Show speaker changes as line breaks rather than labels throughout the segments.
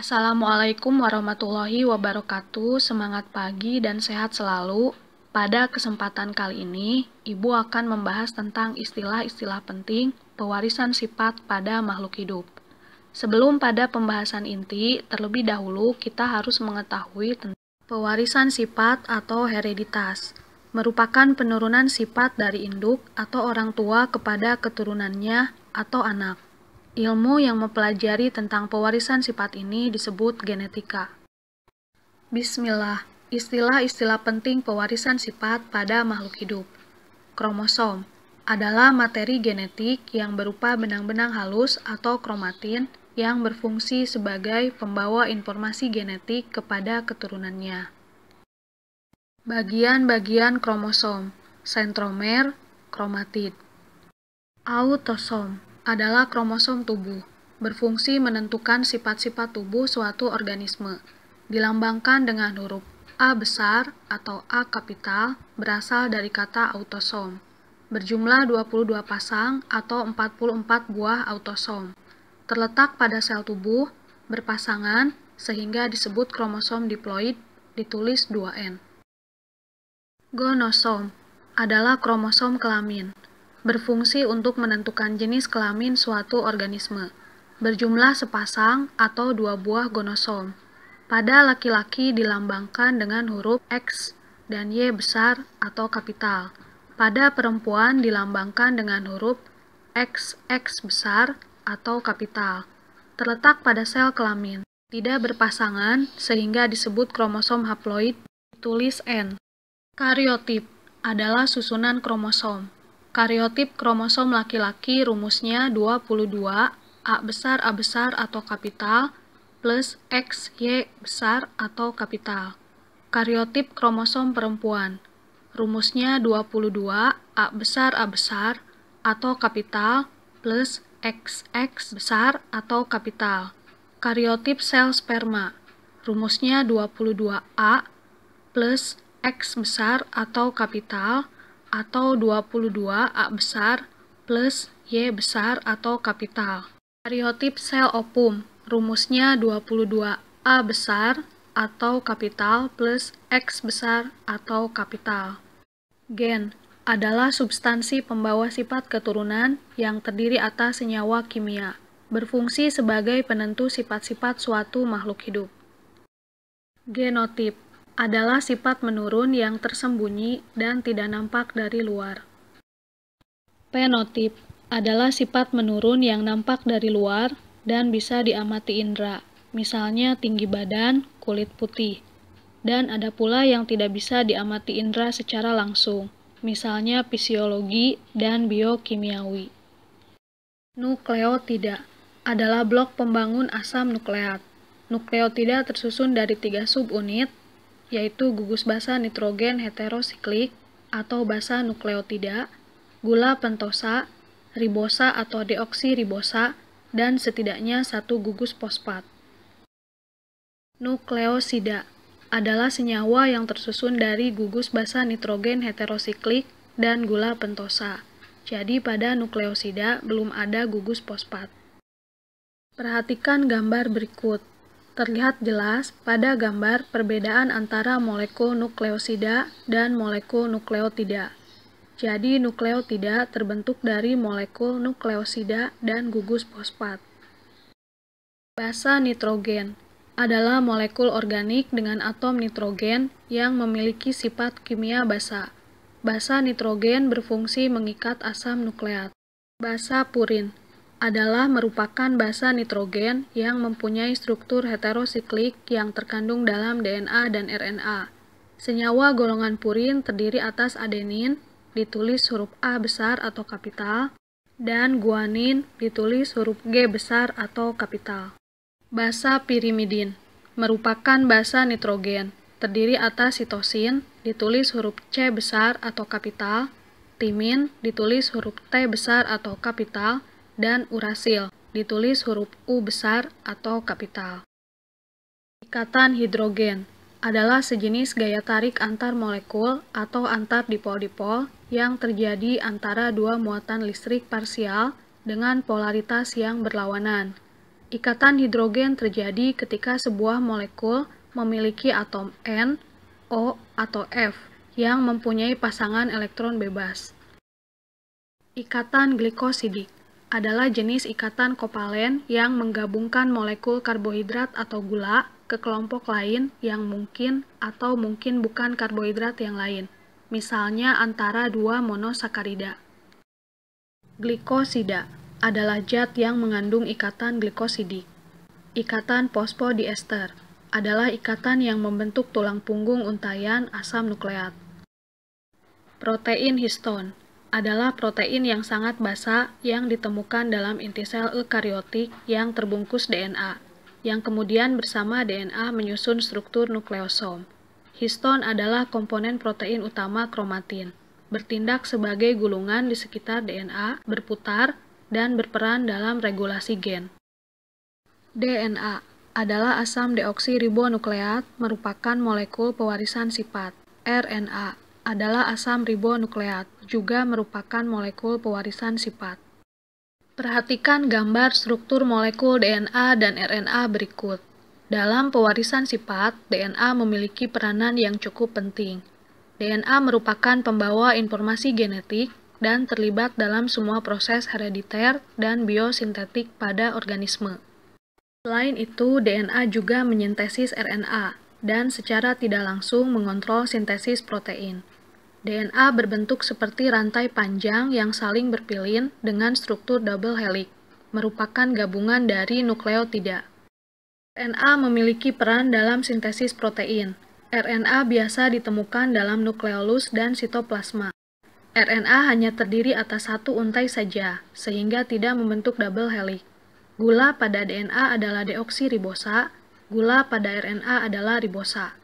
Assalamualaikum warahmatullahi wabarakatuh. Semangat pagi dan sehat selalu. Pada kesempatan kali ini, Ibu akan membahas tentang istilah-istilah penting pewarisan sifat pada makhluk hidup. Sebelum pada pembahasan inti, terlebih dahulu kita harus mengetahui tentang pewarisan sifat atau hereditas. Merupakan penurunan sifat dari induk atau orang tua kepada keturunannya atau anak. Ilmu yang mempelajari tentang pewarisan sifat ini disebut genetika. Bismillah, istilah-istilah penting pewarisan sifat pada makhluk hidup. Kromosom adalah materi genetik yang berupa benang-benang halus atau kromatin yang berfungsi sebagai pembawa informasi genetik kepada keturunannya. Bagian-bagian kromosom, sentromer, kromatid. Autosom adalah kromosom tubuh, berfungsi menentukan sifat-sifat tubuh suatu organisme. Dilambangkan dengan huruf A besar atau A kapital, berasal dari kata autosom. Berjumlah 22 pasang atau 44 buah autosom. Terletak pada sel tubuh, berpasangan, sehingga disebut kromosom diploid, ditulis 2N. Gonosom adalah kromosom kelamin, berfungsi untuk menentukan jenis kelamin suatu organisme. Berjumlah sepasang atau 2 buah gonosom. Pada laki-laki dilambangkan dengan huruf X dan Y besar atau kapital. Pada perempuan dilambangkan dengan huruf XX besar atau kapital. Terletak pada sel kelamin. Tidak berpasangan sehingga disebut kromosom haploid, ditulis N. Kariotip adalah susunan kromosom. Kariotip kromosom laki-laki rumusnya 22, A besar atau kapital, plus XY besar atau kapital. Kariotip kromosom perempuan, rumusnya 22, A besar atau kapital, plus XX besar atau kapital. Kariotip sel sperma, rumusnya 22A, plus X besar atau kapital, atau 22A besar plus Y besar atau kapital. Kariotip sel ovum, rumusnya 22A besar atau kapital plus X besar atau kapital. Gen adalah substansi pembawa sifat keturunan yang terdiri atas senyawa kimia, berfungsi sebagai penentu sifat-sifat suatu makhluk hidup. Genotip adalah sifat menurun yang tersembunyi dan tidak nampak dari luar. Fenotip adalah sifat menurun yang nampak dari luar dan bisa diamati indera, misalnya tinggi badan, kulit putih. Dan ada pula yang tidak bisa diamati indera secara langsung, misalnya fisiologi dan biokimiawi. Nukleotida adalah blok pembangun asam nukleat. Nukleotida tersusun dari 3 subunit, yaitu gugus basa nitrogen heterosiklik atau basa nukleotida, gula pentosa, ribosa atau deoksiribosa, dan setidaknya 1 gugus fosfat. Nukleosida adalah senyawa yang tersusun dari gugus basa nitrogen heterosiklik dan gula pentosa. Jadi pada nukleosida belum ada gugus fosfat. Perhatikan gambar berikut. Terlihat jelas pada gambar perbedaan antara molekul nukleosida dan molekul nukleotida. Jadi nukleotida terbentuk dari molekul nukleosida dan gugus fosfat. Basa nitrogen adalah molekul organik dengan atom nitrogen yang memiliki sifat kimia basa. Basa nitrogen berfungsi mengikat asam nukleat. Basa purin adalah merupakan basa nitrogen yang mempunyai struktur heterosiklik yang terkandung dalam DNA dan RNA. Senyawa golongan purin terdiri atas adenin, ditulis huruf A besar atau kapital, dan guanin, ditulis huruf G besar atau kapital. Basa pirimidin merupakan basa nitrogen, terdiri atas sitosin, ditulis huruf C besar atau kapital, timin, ditulis huruf T besar atau kapital, dan urasil, ditulis huruf U besar atau kapital. Ikatan hidrogen adalah sejenis gaya tarik antar molekul atau antar dipol-dipol yang terjadi antara 2 muatan listrik parsial dengan polaritas yang berlawanan. Ikatan hidrogen terjadi ketika sebuah molekul memiliki atom N, O, atau F yang mempunyai pasangan elektron bebas. Ikatan glikosidik adalah jenis ikatan kovalen yang menggabungkan molekul karbohidrat atau gula ke kelompok lain yang mungkin atau mungkin bukan karbohidrat yang lain, misalnya antara dua monosakarida. Glikosida adalah zat yang mengandung ikatan glikosidik. Ikatan fosfodiester adalah ikatan yang membentuk tulang punggung untayan asam nukleat. Protein histon adalah protein yang sangat basa yang ditemukan dalam inti sel eukariotik yang terbungkus DNA, yang kemudian bersama DNA menyusun struktur nukleosom. Histon adalah komponen protein utama kromatin, bertindak sebagai gulungan di sekitar DNA, berputar, dan berperan dalam regulasi gen. DNA adalah asam deoksiribonukleat merupakan molekul pewarisan sifat. RNA adalah asam ribonukleat, juga merupakan molekul pewarisan sifat. Perhatikan gambar struktur molekul DNA dan RNA berikut. Dalam pewarisan sifat, DNA memiliki peranan yang cukup penting. DNA merupakan pembawa informasi genetik dan terlibat dalam semua proses herediter dan biosintetik pada organisme. Selain itu, DNA juga menyintesis RNA dan secara tidak langsung mengontrol sintesis protein. DNA berbentuk seperti rantai panjang yang saling berpilin dengan struktur double helix, merupakan gabungan dari nukleotida. RNA memiliki peran dalam sintesis protein. RNA biasa ditemukan dalam nukleolus dan sitoplasma. RNA hanya terdiri atas satu untai saja, sehingga tidak membentuk double helix. Gula pada DNA adalah deoksiribosa, gula pada RNA adalah ribosa.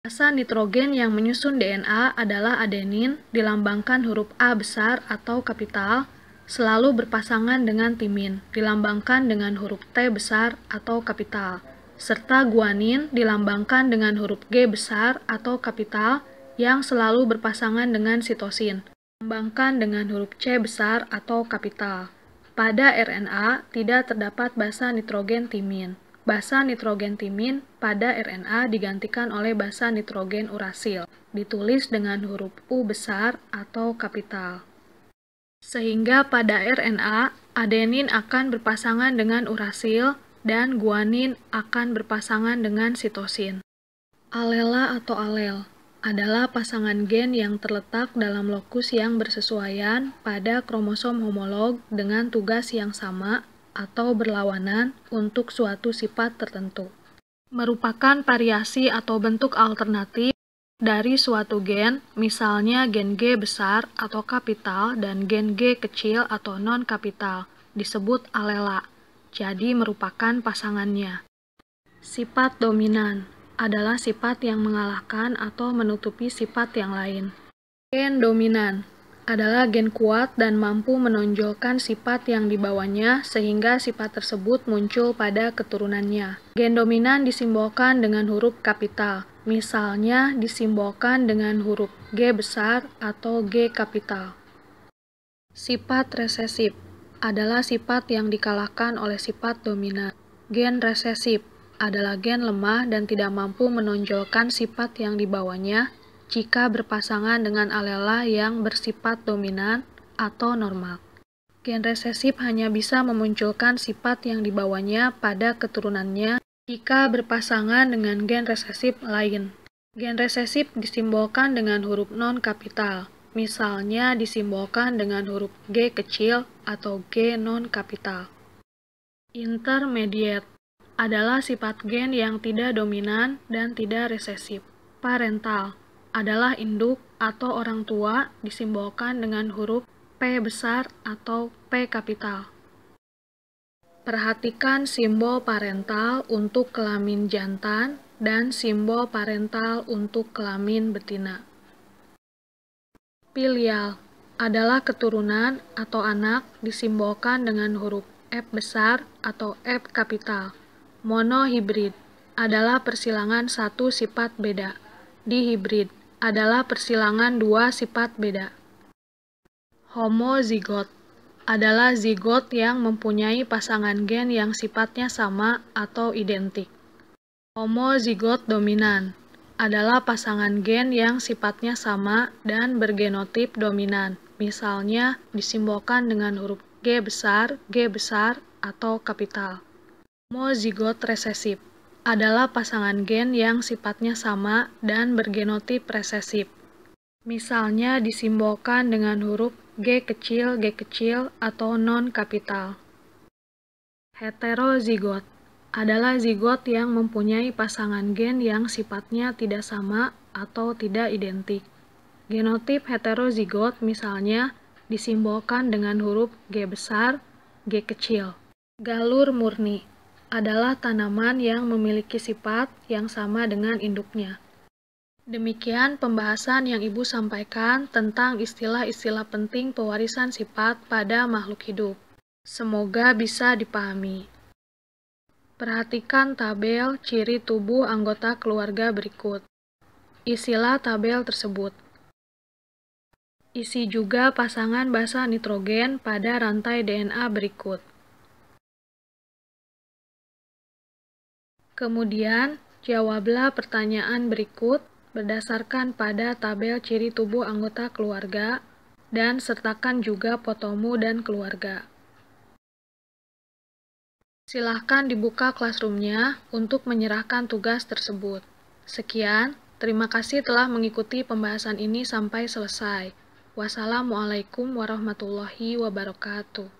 Basa nitrogen yang menyusun DNA adalah adenin, dilambangkan huruf A besar atau kapital, selalu berpasangan dengan timin, dilambangkan dengan huruf T besar atau kapital, serta guanin, dilambangkan dengan huruf G besar atau kapital, yang selalu berpasangan dengan sitosin, dilambangkan dengan huruf C besar atau kapital. Pada RNA, tidak terdapat basa nitrogen timin. Basa nitrogen timin pada RNA digantikan oleh basa nitrogen urasil, ditulis dengan huruf U besar atau kapital. Sehingga pada RNA, adenin akan berpasangan dengan urasil dan guanin akan berpasangan dengan sitosin. Alela atau alel adalah pasangan gen yang terletak dalam lokus yang bersesuaian pada kromosom homolog dengan tugas yang sama atau berlawanan untuk suatu sifat tertentu. Merupakan variasi atau bentuk alternatif dari suatu gen, misalnya gen G besar atau kapital dan gen G kecil atau non-kapital, disebut alela, jadi merupakan pasangannya. Sifat dominan adalah sifat yang mengalahkan atau menutupi sifat yang lain. Gen dominan adalah gen kuat dan mampu menonjolkan sifat yang dibawanya sehingga sifat tersebut muncul pada keturunannya. Gen dominan disimbolkan dengan huruf kapital, misalnya disimbolkan dengan huruf G besar atau G kapital. Sifat resesif adalah sifat yang dikalahkan oleh sifat dominan. Gen resesif adalah gen lemah dan tidak mampu menonjolkan sifat yang dibawanya jika berpasangan dengan alela yang bersifat dominan atau normal. Gen resesif hanya bisa memunculkan sifat yang dibawanya pada keturunannya jika berpasangan dengan gen resesif lain. Gen resesif disimbolkan dengan huruf non-kapital, misalnya disimbolkan dengan huruf G kecil atau G non-kapital. Intermediate adalah sifat gen yang tidak dominan dan tidak resesif. Parental adalah induk atau orang tua, disimbolkan dengan huruf P besar atau P kapital. Perhatikan simbol parental untuk kelamin jantan dan simbol parental untuk kelamin betina. Filial adalah keturunan atau anak, disimbolkan dengan huruf F besar atau F kapital. Monohibrid adalah persilangan satu sifat beda. Dihibrid adalah persilangan dua sifat beda. Homozigot adalah zigot yang mempunyai pasangan gen yang sifatnya sama atau identik. Homozigot dominan adalah pasangan gen yang sifatnya sama dan bergenotip dominan, misalnya disimbolkan dengan huruf G besar, atau kapital. Homozigot resesif adalah pasangan gen yang sifatnya sama dan bergenotip resesif, misalnya disimbolkan dengan huruf G kecil, atau non-kapital. Heterozigot adalah zigot yang mempunyai pasangan gen yang sifatnya tidak sama atau tidak identik. Genotip heterozigot misalnya disimbolkan dengan huruf G besar, G kecil. Galur murni adalah tanaman yang memiliki sifat yang sama dengan induknya. Demikian pembahasan yang Ibu sampaikan tentang istilah-istilah penting pewarisan sifat pada makhluk hidup. Semoga bisa dipahami. Perhatikan tabel ciri tubuh anggota keluarga berikut. Isilah tabel tersebut. Isi juga pasangan basa nitrogen pada rantai DNA berikut. Kemudian, jawablah pertanyaan berikut berdasarkan pada tabel ciri tubuh anggota keluarga dan sertakan juga fotomu dan keluarga. Silahkan dibuka classroom-nya untuk menyerahkan tugas tersebut. Sekian, terima kasih telah mengikuti pembahasan ini sampai selesai. Wassalamualaikum warahmatullahi wabarakatuh.